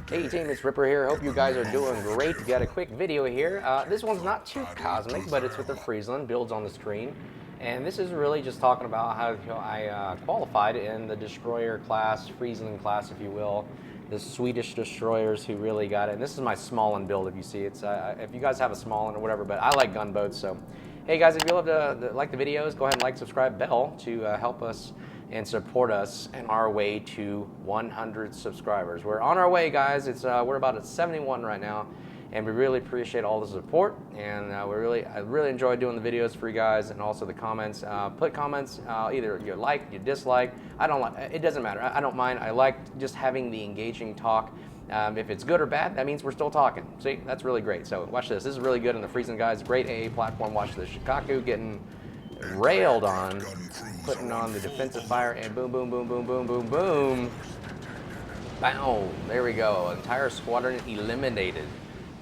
Hey team, it's Ripper here. Hope you guys are doing great. Got a quick video here. This one's not too cosmic, but it's with the Friesland, builds on the screen. And this is really just talking about how I qualified in the destroyer class, Friesland class if you will. The Swedish destroyers who really got it. And this is my Smallen build if you see. It's if you guys have a Smallen or whatever, but I like gunboats. So hey guys, if you love to like the videos, go ahead and like, subscribe, bell to help us and support us in our way to 100 subscribers. We're on our way, guys. We're about at 71 right now, and we really appreciate all the support. And I really enjoy doing the videos for you guys, and also the comments. Put comments, either you like, you dislike. I don't like. It doesn't matter. I don't mind. I like just having the engaging talk. If it's good or bad, that means we're still talking. See, that's really great. So watch this. This is really good in the Friesland, guys. Great AA platform. Watch this. Shikaku getting railed on, putting on the defensive fire, and boom, boom, boom, boom, boom, boom, boom. Boom. There we go. Entire squadron eliminated.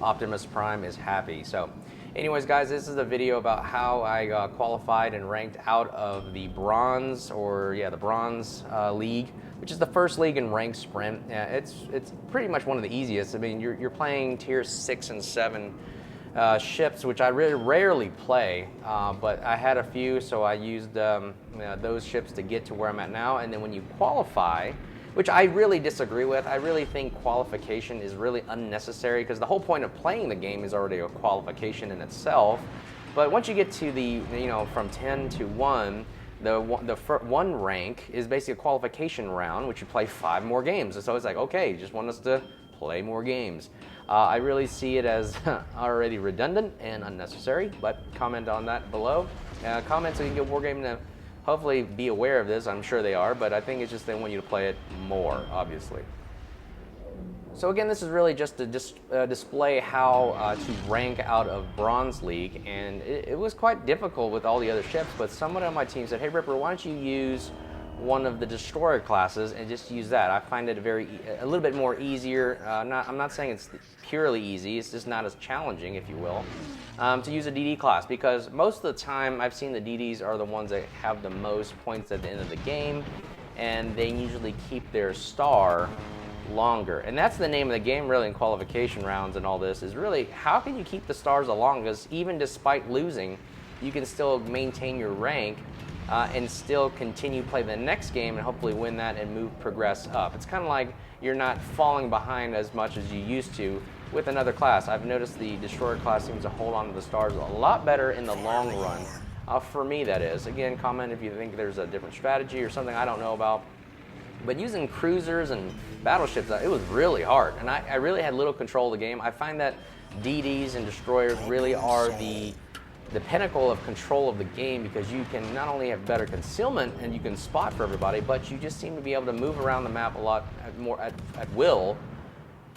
Optimus Prime is happy. So anyways, guys, this is a video about how I qualified and ranked out of the bronze, the bronze league, which is the first league in ranked sprint. It's pretty much one of the easiest. I mean, you're playing tier 6 and 7 ships, which I really rarely play, but I had a few, so I used those ships to get to where I'm at now. And then when you qualify, which I really disagree with, I really think qualification is really unnecessary, because the whole point of playing the game is already a qualification in itself. But once you get to the, from 10 to 1, the one rank is basically a qualification round, which you play 5 more games. And so it's like, okay, you just want us to play more games. I really see it as already redundant and unnecessary, but comment on that below. Comment so you can get Wargaming to hopefully be aware of this. I'm sure they are, but I think it's just they want you to play it more, obviously. So again, this is really just to display how to rank out of Bronze League, and it was quite difficult with all the other ships, but someone on my team said, hey Ripper, why don't you use one of the destroyer classes and just use that. I find it a little bit more easier. I'm not saying it's purely easy, it's just not as challenging, if you will, to use a DD class, because most of the time I've seen the DDs are the ones that have the most points at the end of the game, and they usually keep their star longer. And that's the name of the game really in qualification rounds and all this, is really how can you keep the stars the longest, even despite losing, you can still maintain your rank and still continue play the next game and hopefully win that and progress up. It's kind of like you're not falling behind as much as you used to with another class. I've noticed the destroyer class seems to hold on to the stars a lot better in the long run. For me, that is. Again, comment if you think there's a different strategy or something I don't know about. But using cruisers and battleships, it was really hard, and I really had little control of the game. I find that DDs and destroyers really are the pinnacle of control of the game, because you can not only have better concealment and you can spot for everybody, but you just seem to be able to move around the map a lot more at will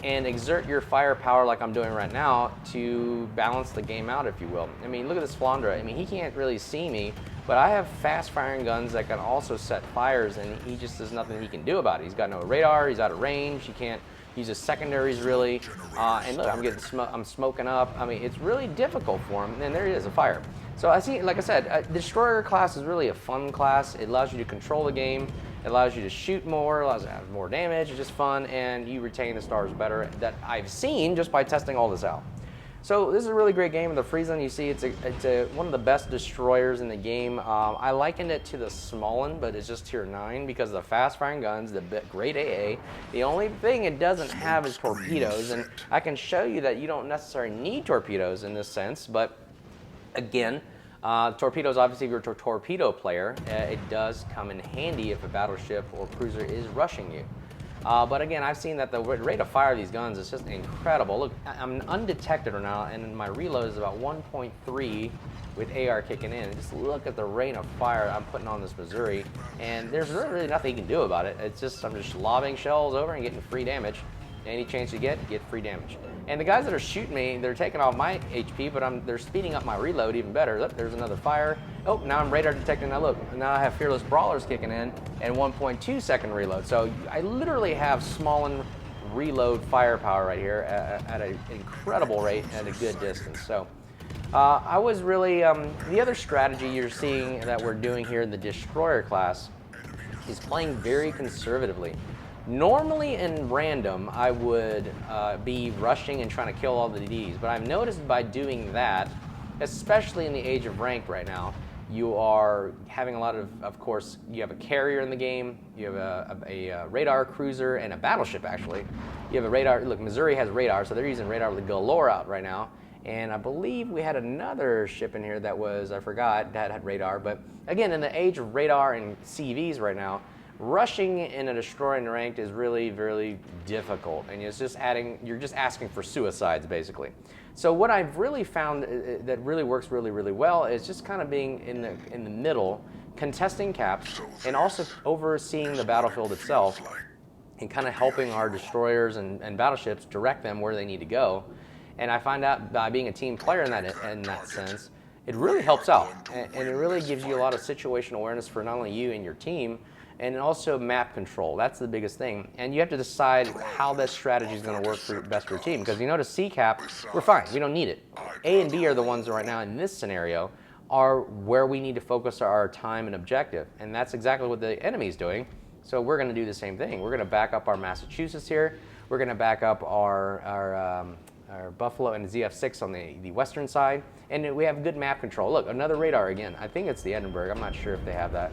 and exert your firepower like I'm doing right now to balance the game out, if you will. I mean, look at this Flandra. I mean, he can't really see me, but I have fast firing guns that can also set fires, and there's nothing he can do about it. He's got no radar, he's out of range, he can't use his secondaries really, and look, I'm smoking up. I mean, it's really difficult for him, and there he is, a fire. So I see, like I said, destroyer class is really a fun class. It allows you to control the game, it allows you to shoot more, allows you to have more damage, it's just fun, and you retain the stars better, that I've seen just by testing all this out. So this is a really great game in the Friesland. You see, it's one of the best destroyers in the game. I likened it to the Smallen, but it's just tier 9 because of the fast-firing guns, the great AA. The only thing it doesn't have is torpedoes, and I can show you that you don't necessarily need torpedoes in this sense, but again, torpedoes, obviously, if you're a torpedo player, it does come in handy if a battleship or cruiser is rushing you. But again, I've seen that the rate of fire of these guns is just incredible. Look, I'm undetected right now, and my reload is about 1.3 with AR kicking in. Just look at the rate of fire I'm putting on this Missouri, and there's really nothing you can do about it. It's just, I'm just lobbing shells over and getting free damage. Any chance you get free damage. And the guys that are shooting me, they're taking off my HP, but they're speeding up my reload even better. Look, there's another fire. Oh, now I'm radar detecting. Now look, now I have Fearless Brawlers kicking in and 1.2 second reload. So I literally have Smallen reload firepower right here at an incredible rate at a good distance. So I was really, the other strategy you're seeing that we're doing here in the destroyer class is playing very conservatively. Normally in random, I would be rushing and trying to kill all the DDs, but I've noticed by doing that, especially in the age of ranked right now, you are having a lot of course, you have a carrier in the game, you have a radar cruiser and a battleship actually. You have a radar, look, Missouri has radar, so they're using radar with galore out right now. And I believe we had another ship in here that was, I forgot, that had radar. But again, in the age of radar and CVs right now, rushing in a destroyer in ranked is really, really difficult. And it's just you're just asking for suicides, basically. So what I've really found that really works really, really well is just kind of being in the middle, contesting caps, and also overseeing the battlefield itself, and kind of helping our destroyers and battleships direct them where they need to go. And I find out by being a team player in that sense, it really helps out. And it really gives you a lot of situational awareness for not only you and your team, and also map control. That's the biggest thing. And you have to decide how that strategy is going to work for best for your team. Because you notice C-cap, we're fine. We don't need it. A and B are the ones right now in this scenario are where we need to focus our time and objective. And that's exactly what the enemy's doing. So we're going to do the same thing. We're going to back up our Massachusetts here. We're going to back up our Buffalo and ZF6 on the western side. And we have good map control. Look, another radar again. I think it's the Edinburgh. I'm not sure if they have that.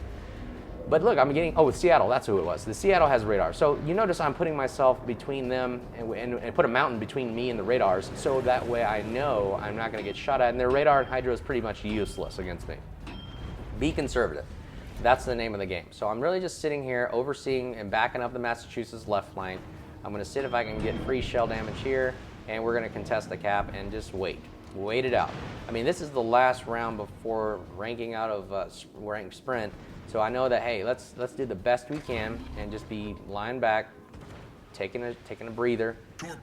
But look, I'm getting, oh, Seattle, that's who it was. The Seattle has radar. So you notice I'm putting myself between them and put a mountain between me and the radars, so that way I know I'm not going to get shot at. And their radar and hydro is pretty much useless against me. Be conservative. That's the name of the game. So I'm really just sitting here overseeing and backing up the Massachusetts left flank. I'm going to sit if I can get free shell damage here, and we're going to contest the cap and just wait. Wait it out. I mean, this is the last round before ranking out of ranked sprint. So I know that, hey, let's do the best we can and just be lying back, taking a breather,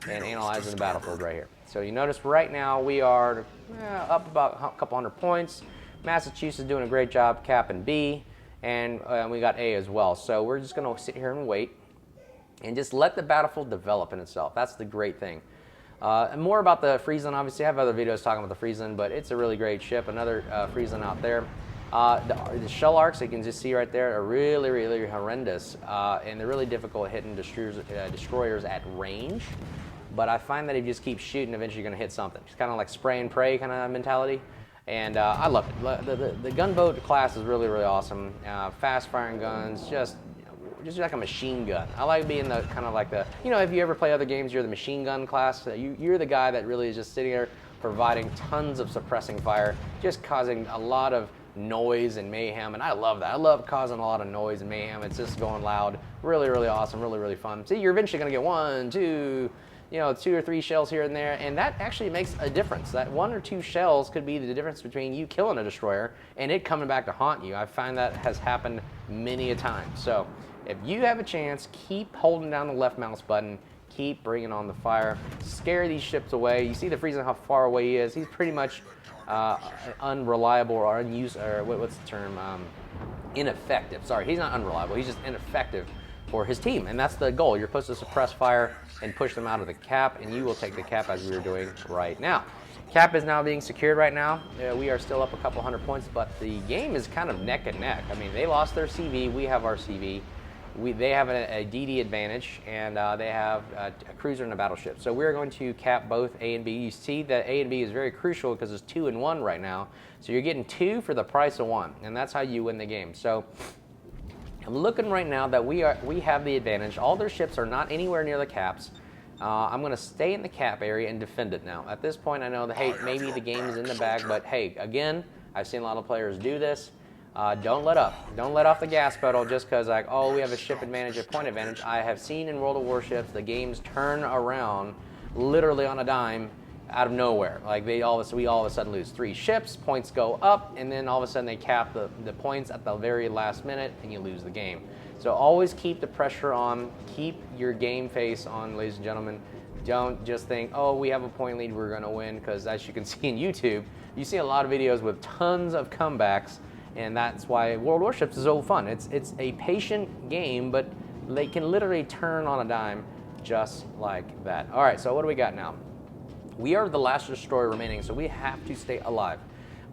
and analyzing the battlefield right here. So you notice right now we are up about a couple hundred points. Massachusetts doing a great job capping B, and we got A as well. So we're just going to sit here and wait and just let the battlefield develop in itself. That's the great thing. And more about the Friesland, obviously I have other videos talking about the Friesland, but it's a really great ship, another Friesland out there. The shell arcs, you can just see right there, are really, really horrendous, and they're really difficult hitting destroyers at range. But I find that if you just keep shooting, eventually you're going to hit something. It's kind of like spray and pray kind of mentality, and I love it. The gunboat class is really, really awesome. Fast firing guns, just like a machine gun. I like being the kind of like the, you know, if you ever play other games, you're the machine gun class. You're the guy that really is just sitting there providing tons of suppressing fire, just causing a lot of noise and mayhem, and I love that. I love causing a lot of noise and mayhem. It's just going loud. Really, really awesome. Really, really fun. See, you're eventually going to get 1, 2, you know, 2 or 3 shells here and there, and that actually makes a difference. That 1 or 2 shells could be the difference between you killing a destroyer and it coming back to haunt you. I find that has happened many a time. So if you have a chance, keep holding down the left mouse button. Keep bringing on the fire. Scare these ships away. You see the Friesland, how far away he is. He's pretty much unreliable or unused, or what's the term? Ineffective. Sorry, he's not unreliable. He's just ineffective for his team, and that's the goal. You're supposed to suppress fire and push them out of the cap, and you will take the cap as we are doing right now. Cap is now being secured right now. We are still up a couple hundred points, but the game is kind of neck and neck. I mean, they lost their CV. We have our CV. They have a DD advantage, and they have a cruiser and a battleship. So we're going to cap both A and B. You see that A and B is very crucial because it's 2 and 1 right now. So you're getting 2 for the price of 1, and that's how you win the game. So I'm looking right now that we have the advantage. All their ships are not anywhere near the caps. I'm going to stay in the cap area and defend it now. At this point, I know that, hey, maybe the game is in the bag, but hey, again, I've seen a lot of players do this. Don't let up. Don't let off the gas pedal just because, like, oh, we have a ship advantage, a point advantage. I have seen in World of Warships the games turn around literally on a dime out of nowhere. Like, we all of a sudden lose 3 ships, points go up, and then all of a sudden they cap the points at the very last minute, and you lose the game. So always keep the pressure on. Keep your game face on, ladies and gentlemen. Don't just think, oh, we have a point lead, we're going to win, because as you can see in YouTube, you see a lot of videos with tons of comebacks. And that's why World Warships is so fun. It's a patient game, but they can literally turn on a dime just like that. All right, so what do we got now? We are the last destroyer remaining, so we have to stay alive.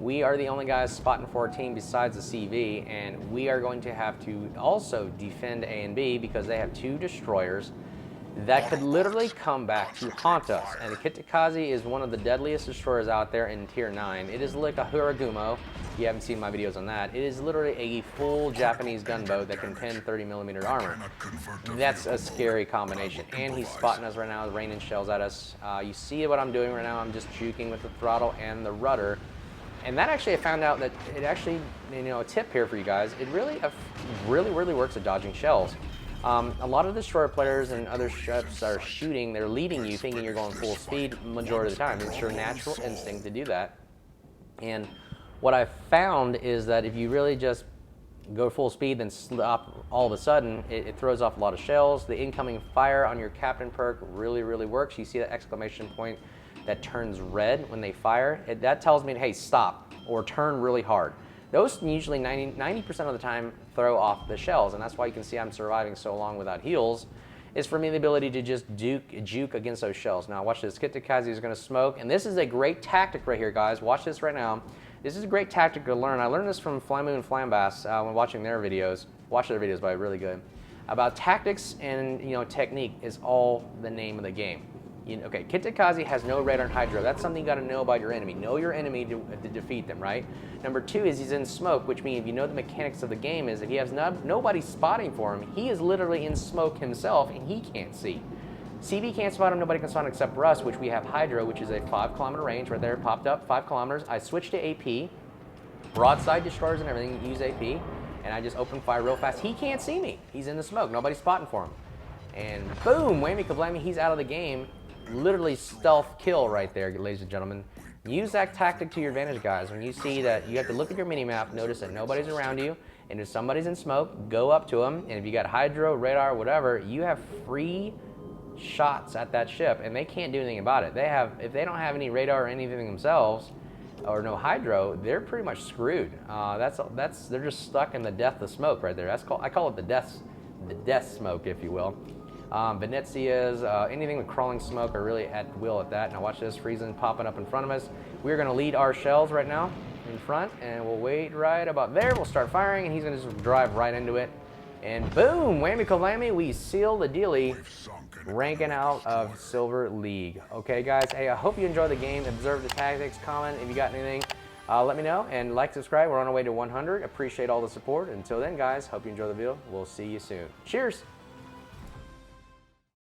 We are the only guys spotting 14 besides the CV, and we are going to have to also defend A and B because they have 2 destroyers that could literally come back to haunt us. And the Kitakaze is one of the deadliest destroyers out there in Tier 9. It is like a Huragumo. If you haven't seen my videos on that, it is literally a full Japanese gunboat that can pin 30mm armor. That's a scary combination. And he's spotting us right now, raining shells at us. You see what I'm doing right now? I'm just juking with the throttle and the rudder. And that actually, I found out that it actually, you know, a tip here for you guys, it really works at dodging shells. A lot of destroyer players and other ships are shooting, they're leading you thinking you're going full speed majority of the time. It's your natural instinct to do that. And what I've found is that if you really just go full speed then stop all of a sudden, it throws off a lot of shells. The incoming fire on your captain perk really works. You see that exclamation point that turns red when they fire. That tells me, hey, stop or turn really hard. Those usually 90% of the time throw off the shells, and that's why you can see I'm surviving so long without heals, is for me the ability to just juke against those shells. Now watch this, Kitakaze is going to smoke, and this is a great tactic right here, guys. Watch this right now. This is a great tactic to learn. I learned this from Flamu and Flambass when watching their videos. Watch their videos, but really good. About tactics and technique is all the name of the game. Okay, Kitakaze has no radar and hydro. That's something you got to know about your enemy. Know your enemy to defeat them, right? Number 2 is he's in smoke, which means if you know the mechanics of the game is if he has nobody spotting for him, he is literally in smoke himself and he can't see. CV can't spot him, nobody can spot him except for us, which we have hydro, which is a 5-kilometer range right there, popped up 5 kilometers. I switched to AP, broadside destroyers and everything, use AP, and I just open fire real fast. He can't see me. He's in the smoke, nobody's spotting for him. And boom, whammy kablammy, he's out of the game. Literally stealth kill right there, ladies and gentlemen. Use that tactic to your advantage, guys. When you see that you have to look at your mini-map, notice that nobody's around you, and if somebody's in smoke, go up to them, and if you got hydro, radar, whatever, you have free shots at that ship, and they can't do anything about it. If they don't have any radar or anything themselves, or no hydro, they're pretty much screwed. They're just stuck in the death of smoke right there. I call it the death smoke, if you will. Venezia's, anything with crawling smoke are really at will at that. Now watch this, Friesland popping up in front of us. We're going to lead our shells right now in front, and we'll wait right about there. We'll start firing, and he's going to just drive right into it. And boom, whammy kalami, we seal the dealie, ranking out of Silver League. Okay, guys, hey, I hope you enjoy the game. Observe the tactics, comment if you got anything. Let me know, and like, subscribe. We're on our way to 100. Appreciate all the support. Until then, guys, hope you enjoy the video. We'll see you soon. Cheers.